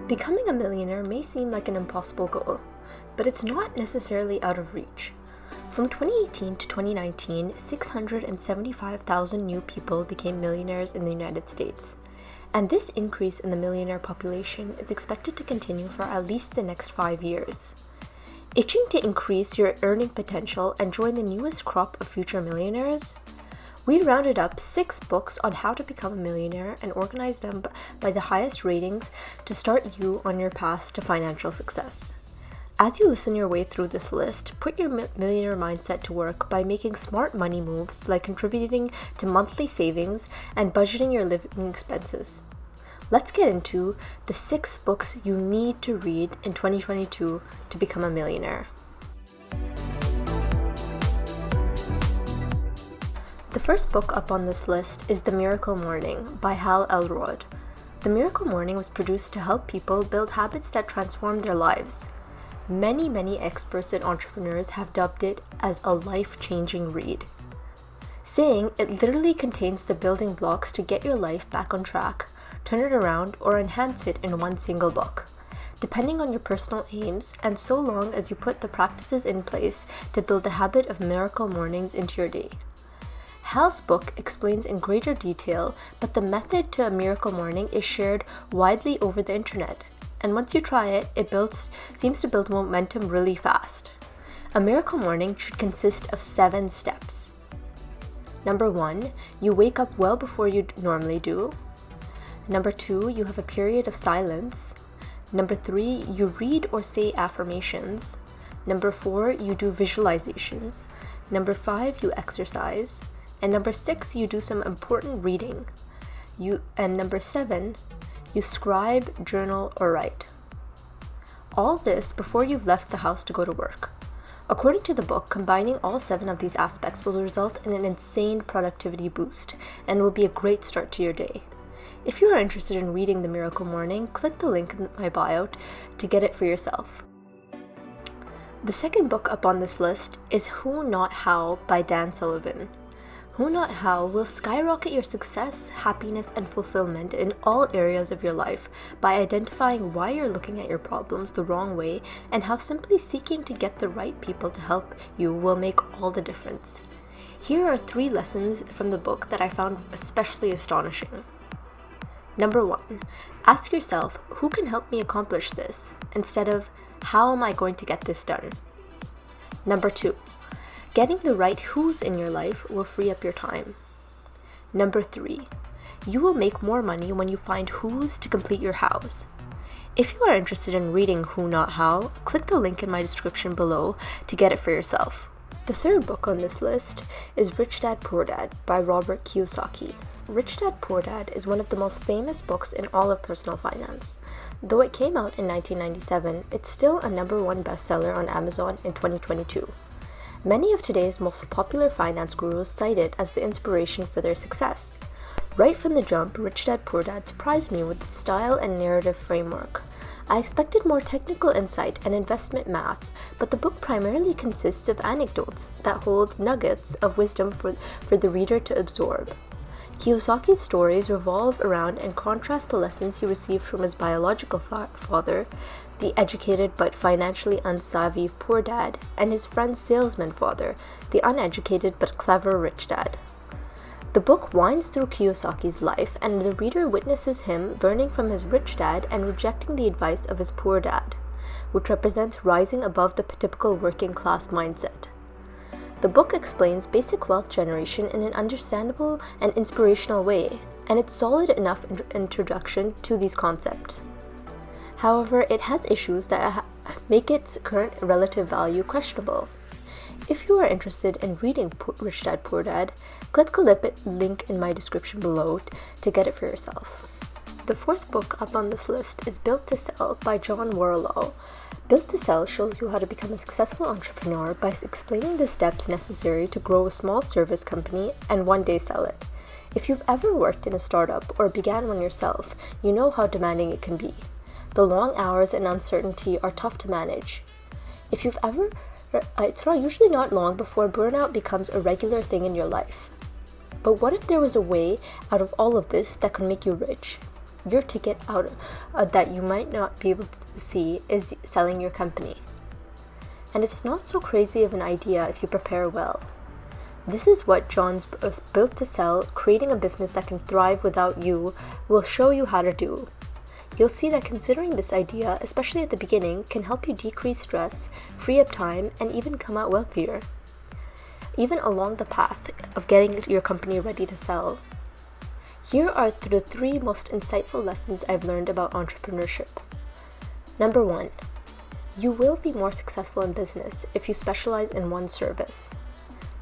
Becoming a millionaire may seem like an impossible goal, but it's not necessarily out of reach. From 2018 to 2019, 675,000 new people became millionaires in the United States. And this increase in the millionaire population is expected to continue for at least the next 5 years. Itching to increase your earning potential and join the newest crop of future millionaires? We rounded up 6 books on how to become a millionaire and organized them by the highest ratings to start you on your path to financial success. As you listen your way through this list, put your millionaire mindset to work by making smart money moves like contributing to monthly savings and budgeting your living expenses. Let's get into the 6 books you need to read in 2022 to become a millionaire. The first book up on this list is The Miracle Morning by Hal Elrod. The Miracle Morning was produced to help people build habits that transform their lives. Many experts and entrepreneurs have dubbed it as a life-changing read, saying it literally contains the building blocks to get your life back on track, turn it around, or enhance it in one single book, depending on your personal aims, and so long as you put the practices in place to build the habit of miracle mornings into your day. Hal's book explains in greater detail, but the method to a miracle morning is shared widely over the internet, and once you try it, seems to build momentum really fast. A miracle morning should consist of 7 steps. Number 1, you wake up well before you normally do. Number 2, you have a period of silence. Number 3, you read or say affirmations. Number 4, you do visualizations. Number 5, you exercise. And number 6, you do some important reading. And number 7, you scribe, journal, or write. All this before you've left the house to go to work. According to the book, combining all 7 of these aspects will result in an insane productivity boost and will be a great start to your day. If you are interested in reading The Miracle Morning, click the link in my bio to get it for yourself. The second book up on this list is Who Not How by Dan Sullivan. Who Not How will skyrocket your success, happiness, and fulfillment in all areas of your life by identifying why you're looking at your problems the wrong way and how simply seeking to get the right people to help you will make all the difference. Here are 3 lessons from the book that I found especially astonishing. Number 1, ask yourself, who can help me accomplish this, instead of, how am I going to get this done? Number 2, getting the right who's in your life will free up your time. Number 3, you will make more money when you find who's to complete your hows. If you are interested in reading Who Not How, click the link in my description below to get it for yourself. The third book on this list is Rich Dad Poor Dad by Robert Kiyosaki. Rich Dad Poor Dad is one of the most famous books in all of personal finance. Though it came out in 1997, it's still a #1 bestseller on Amazon in 2022. Many of today's most popular finance gurus cite it as the inspiration for their success. Right from the jump, Rich Dad Poor Dad surprised me with its style and narrative framework. I expected more technical insight and investment math, but the book primarily consists of anecdotes that hold nuggets of wisdom for the reader to absorb. Kiyosaki's stories revolve around and contrast the lessons he received from his biological father, the educated but financially unsavvy poor dad, and his friend's salesman father, the uneducated but clever rich dad. The book winds through Kiyosaki's life, and the reader witnesses him learning from his rich dad and rejecting the advice of his poor dad, which represents rising above the typical working class mindset. The book explains basic wealth generation in an understandable and inspirational way, and it's solid enough introduction to these concepts. However, it has issues that make its current relative value questionable. If you are interested in reading Rich Dad Poor Dad, click the link in my description below to get it for yourself. The fourth book up on this list is Built to Sell by John Warlow. Built to Sell shows you how to become a successful entrepreneur by explaining the steps necessary to grow a small service company and one day sell it. If you've ever worked in a startup or began one yourself, you know how demanding it can be. The long hours and uncertainty are tough to manage. It's usually not long before burnout becomes a regular thing in your life. But what if there was a way out of all of this that could make you rich? your ticket out that you might not be able to see is selling your company. And it's not so crazy of an idea if you prepare well. This is what John's Built to Sell, Creating a Business That Can Thrive Without You, will show you how to do. You'll see that considering this idea, especially at the beginning, can help you decrease stress, free up time, and even come out wealthier. Even along the path of getting your company ready to sell. Here are the 3 most insightful lessons I've learned about entrepreneurship. Number 1. You will be more successful in business if you specialize in one service.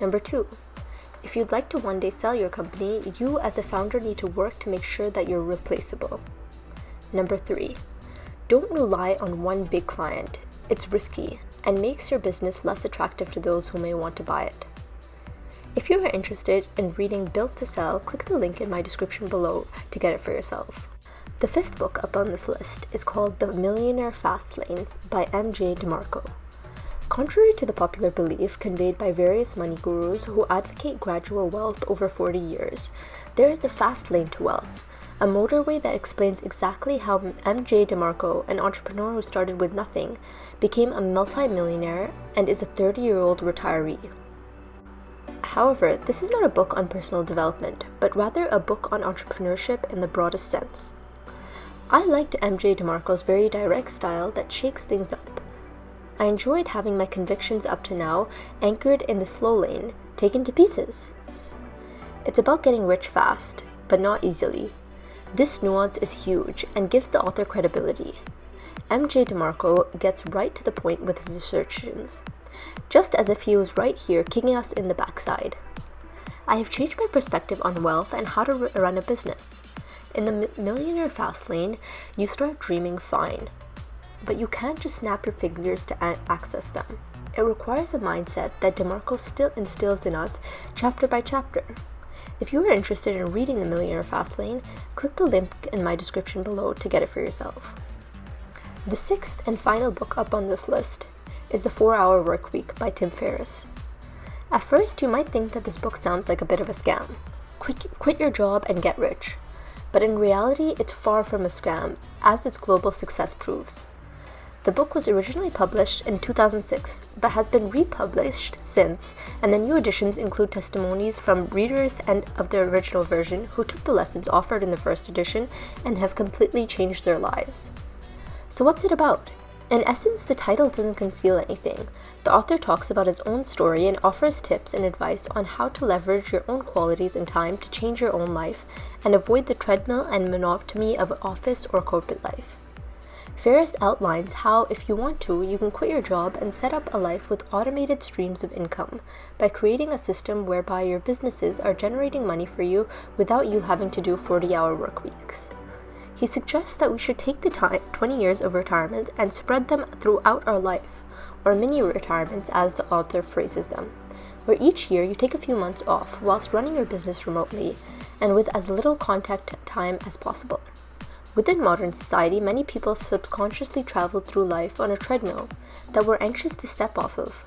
Number 2. If you'd like to one day sell your company, you as a founder need to work to make sure that you're replaceable. Number 3. Don't rely on one big client. It's risky and makes your business less attractive to those who may want to buy it. If you are interested in reading Built to Sell, click the link in my description below to get it for yourself. The 5th book up on this list is called The Millionaire Fast Lane by M.J. DeMarco. Contrary to the popular belief conveyed by various money gurus who advocate gradual wealth over 40 years, there is a fast lane to wealth, a motorway that explains exactly how M.J. DeMarco, an entrepreneur who started with nothing, became a multi-millionaire and is a 30-year-old retiree. However, this is not a book on personal development, but rather a book on entrepreneurship in the broadest sense. I liked M.J. DeMarco's very direct style that shakes things up. I enjoyed having my convictions up to now anchored in the slow lane, taken to pieces. It's about getting rich fast, but not easily. This nuance is huge and gives the author credibility. M.J. DeMarco gets right to the point with his assertions, just as if he was right here kicking us in the backside. I have changed my perspective on wealth and how to run a business. In the Millionaire Fast Lane, you start dreaming fine, but you can't just snap your fingers to access them. It requires a mindset that DeMarco still instills in us chapter by chapter. If you are interested in reading The Millionaire Fast Lane, click the link in my description below to get it for yourself. The 6th and final book up on this list is The 4-Hour Workweek by Tim Ferriss. At first, you might think that this book sounds like a bit of a scam. Quit your job and get rich. But in reality, it's far from a scam, as its global success proves. The book was originally published in 2006, but has been republished since, and the new editions include testimonies from readers and of the original version who took the lessons offered in the first edition and have completely changed their lives. So what's it about? In essence, the title doesn't conceal anything. The author talks about his own story and offers tips and advice on how to leverage your own qualities and time to change your own life and avoid the treadmill and monotony of office or corporate life. Ferriss outlines how, if you want to, you can quit your job and set up a life with automated streams of income by creating a system whereby your businesses are generating money for you without you having to do 40-hour work weeks. He suggests that we should take the 20 years of retirement and spread them throughout our life, or mini retirements as the author phrases them, where each year you take a few months off whilst running your business remotely and with as little contact time as possible. Within modern society, many people subconsciously travel through life on a treadmill that we're anxious to step off of,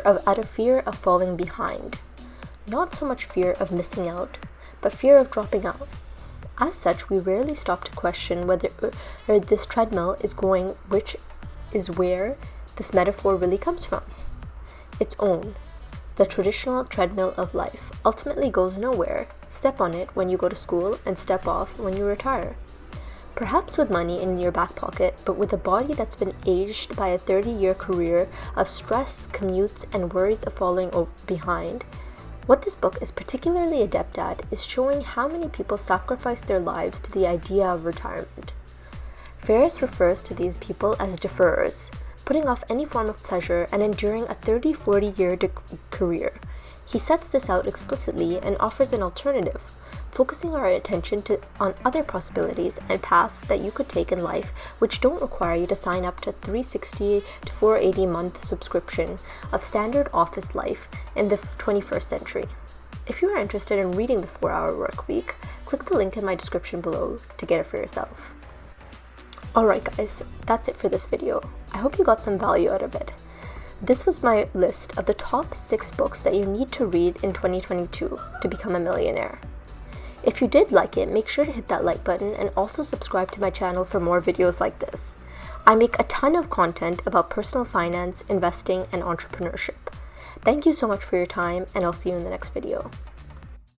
out of fear of falling behind. Not so much fear of missing out, but fear of dropping out. As such, we rarely stop to question whether this treadmill is going, which is where this metaphor really comes from. Its own. The traditional treadmill of life ultimately goes nowhere. Step on it when you go to school and step off when you retire. Perhaps with money in your back pocket, but with a body that's been aged by a 30-year career of stress, commutes, and worries of falling behind. What this book is particularly adept at is showing how many people sacrifice their lives to the idea of retirement. Ferriss refers to these people as deferrers, putting off any form of pleasure and enduring a 30-40-year career. He sets this out explicitly and offers an alternative, focusing our attention on other possibilities and paths that you could take in life which don't require you to sign up to 360 to 480 month subscription of standard office life in the 21st century. If you are interested in reading The 4-Hour Workweek, click the link in my description below to get it for yourself. Alright guys, that's it for this video. I hope you got some value out of it. This was my list of the top 6 books that you need to read in 2022 to become a millionaire. If you did like it, make sure to hit that like button and also subscribe to my channel for more videos like this. I make a ton of content about personal finance, investing, and entrepreneurship. Thank you so much for your time, and I'll see you in the next video.